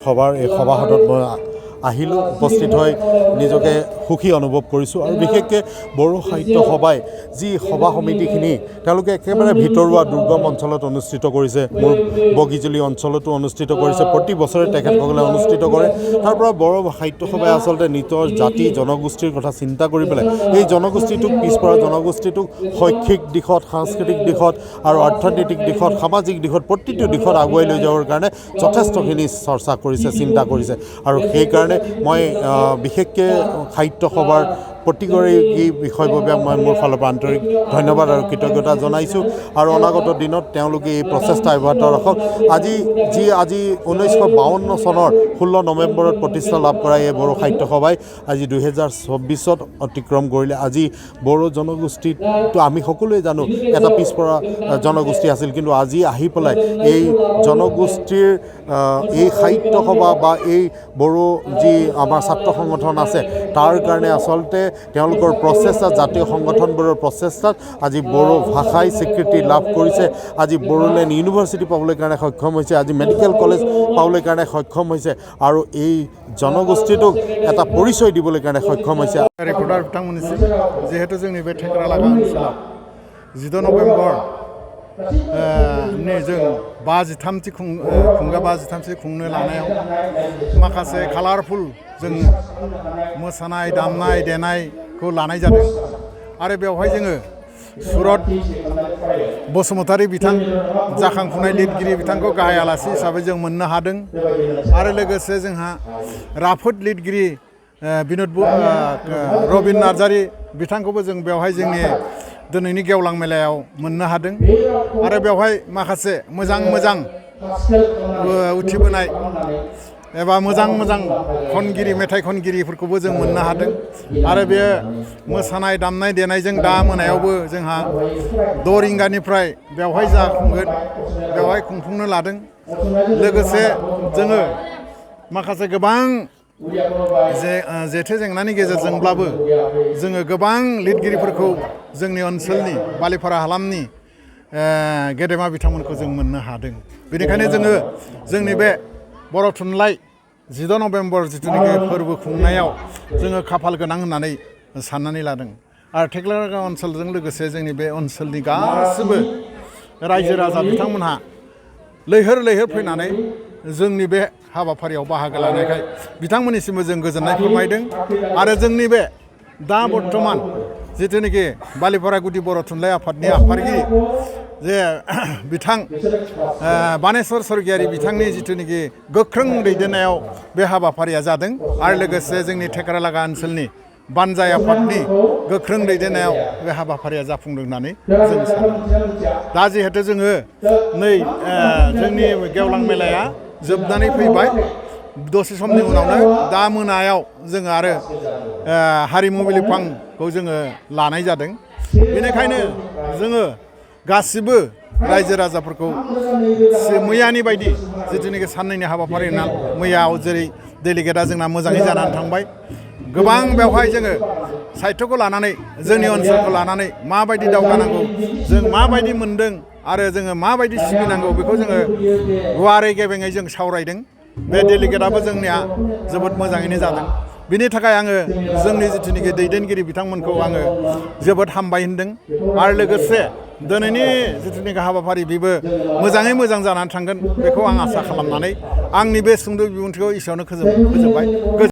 সভাৰ এই সভাসদত মই আহিলোঁ, উপস্থিত হৈ নিজকে সুখী অনুভৱ কৰিছোঁ। আৰু বিশেষকৈ বড়ো সাহিত্য সভাই যি সভা সমিতিখিনি তেওঁলোকে একেবাৰে ভিতৰুৱা দুৰ্গম অঞ্চলত অনুষ্ঠিত কৰিছে, মোৰ বগীজুলি অঞ্চলতো অনুষ্ঠিত কৰিছে, প্ৰতি বছৰে তেখেতসকলে অনুষ্ঠিত কৰে। তাৰ পৰা বড়ো সাহিত্য সভাই আচলতে নিজৰ জাতি জনগোষ্ঠীৰ কথা চিন্তা কৰি পেলাই এই জনগোষ্ঠীটোক পিছপৰা জনগোষ্ঠীটোক শৈক্ষিক দিশত, সাংস্কৃতিক দিশত আৰু অৰ্থনৈতিক দিশত, সামাজিক দিশত প্ৰতিটো দিশত আগুৱাই লৈ যাবৰ কাৰণে যথেষ্টখিনি চৰ্চা কৰিছে, চিন্তা কৰিছে। আৰু সেইকাৰণে মই বিশেষকৈ সাহিত্য সভাৰ প্ৰতিগৰাকী বিষয়ববীয়াক মই মোৰ ফালৰ পৰা আন্তৰিক ধন্যবাদ আৰু কৃতজ্ঞতা জনাইছোঁ। আৰু অনাগত দিনত তেওঁলোকে এই প্ৰচেষ্টা অব্যাহত ৰাখক। আজি 1952 চনৰ 16 নৱেম্বৰত প্ৰতিষ্ঠা লাভ কৰা এই বড়ো সাহিত্য সভাই আজি 2024ত অতিক্ৰম কৰিলে। আজি বড়ো জনগোষ্ঠীটো আমি সকলোৱে জানো এটা পিছপৰা জনগোষ্ঠী আছিল, কিন্তু আজি আহি পেলাই এই জনগোষ্ঠীৰ এই সাহিত্য সভা বা এই বড়ো যি আমাৰ ছাত্ৰ সংগঠন আছে তাৰ কাৰণে আচলতে তেওঁলোকৰ প্ৰচেষ্টা, জাতীয় সংগঠনবোৰৰ প্ৰচেষ্টাত আজি বড়ো ভাষাই স্বীকৃতি লাভ কৰিছে। আজি বড়োলেণ্ড ইউনিভাৰ্চিটি পাবলৈ কাৰণে সক্ষম হৈছে, আজি মেডিকেল কলেজ পাবলৈ কাৰণে সক্ষম হৈছে আৰু এই জনগোষ্ঠীটোক এটা পৰিচয় দিবলৈ কাৰণে সক্ষম হৈছে। रिपर्टार बिथांमोननिसिम जिहेतु जोंनि बे थेक्रालागा ओनसोलाव 14 नभेम्बर जों 53थि खुंगा 53थि खुंनो लानायाव माखासे कालारफुल जों मोसानाय दामनाय देनायखौ लानाय जादों। आरो बेवहाय जोङो सुरत बसुमतारी बिथां जाखांफुनाय लिरगिरि बिथांखौ गाहाय आलासि हिसाबै जों मोननो हादों। आरो लोगोसे जोंहा राफोद लिरगिरि बिनोद रबिन नार्जारी बिथांखौबो जों बेवहाय जोंनि दिनैनि गेवलां मेलायाव मोननो हादों। आरो बेवहाय माखासे मोजां उथिबोनाय एबा मोजां खनगिरि मेथाइ खनगिरिफोरखौबो जों मोननो हादों। आरो बे मोसानाय दामनाय देनायजों दा मोनायावबो जोंहा 6 रिंगानिफ्राय बेवहाय बेवहाय खुंफुंनो लादों। लोगोसे जोङो माखासे गोबां जेथो जेंनानि गेजेरजोंब्लाबो जोङो गोबां लिरगिरिफोरखौ जोंनि ओनसोलनि बालिपारा हालामनि गेदेमा बिथांमोनखौ जों मोननो हादों। बेनिखायनो जोङो जोंनि बे बर' थुनलाइ 14 नभेम्बर जिथुनिखि फोरबो खुंनायाव जोङो खाफाल गोनां होननानै साननानै लादों। आरो थेक्रालागा ओनसोलजों लोगोसे जोंनि बे ओनसोलनि गासिबो रायजो राजा बिथांमोनहा लैहोर फैनानै जोंनि बे हाबाफारियाव बाहागो लानायखाय बिथांमोननिसिमबो जों गोजोननाय फोरमायदों। आरो जोंनि बे दा बर्थमान जिथुनिखि बालिपारा गुदि बर' थुनलाइ आफादनि आफादगिरि जे बिथां बानेस्वर स्वर्गियारि बिथांनि जिथुनिखि गोख्रों दैदेननायाव बे हाबाफारिया जादों। आरो लोगोसे जोंनि थेक्रालागा ओनसोलनि बानजाय आफादनि गोख्रों दैदेननायाव बे हाबाफारिया जाफुंदों होननानै जों सानो। दा जिहेतु जोङो नै जोंनि गेवलां मेलाया जोबनानै फैबाय, दसे समनि उनावनो दा मोनायाव जोङो आरो हारिमु बिलिफांखौ जोङो लानाय जादों। बेनिखायनो जोङो गासिबो रायजो राजाफोरखौ मैयानि बायदि जिथुनिखि साननैनि हाबाफारि मैयाव जेरै डेलिगेटआ जोंना मोजाङै जानानै थांबाय, गोबां बेवहाय जोङो साहित्यखौ लानानै जोंनि ओनसोलखौ लानानै माबायदि दावगानांगौ, जों माबायदि मोनदों आरो जोङो माबायदि सिबिनांगौ बेखौ जोङो गुवारै गेबेङै जों सावरायदों। बे डेलिगेटआबो जोंनिया जोबोद मोजाङैनो जादों। बिनि थाखाय आङो जोंनि जिथुनिखि दैदेनगिरि बिथांमोनखौ आङो जोबोद हामबाय होनदों। आरो लोगोसे दिनैनि जिथुनिखि हाबाफारि बेबो मोजाङै मोजां जानानै थांगोन बेखौ आं आसा खालामनानै आंनि बे सुंद' बिबुंथिखौ एसेयावनो फोजोबबाय।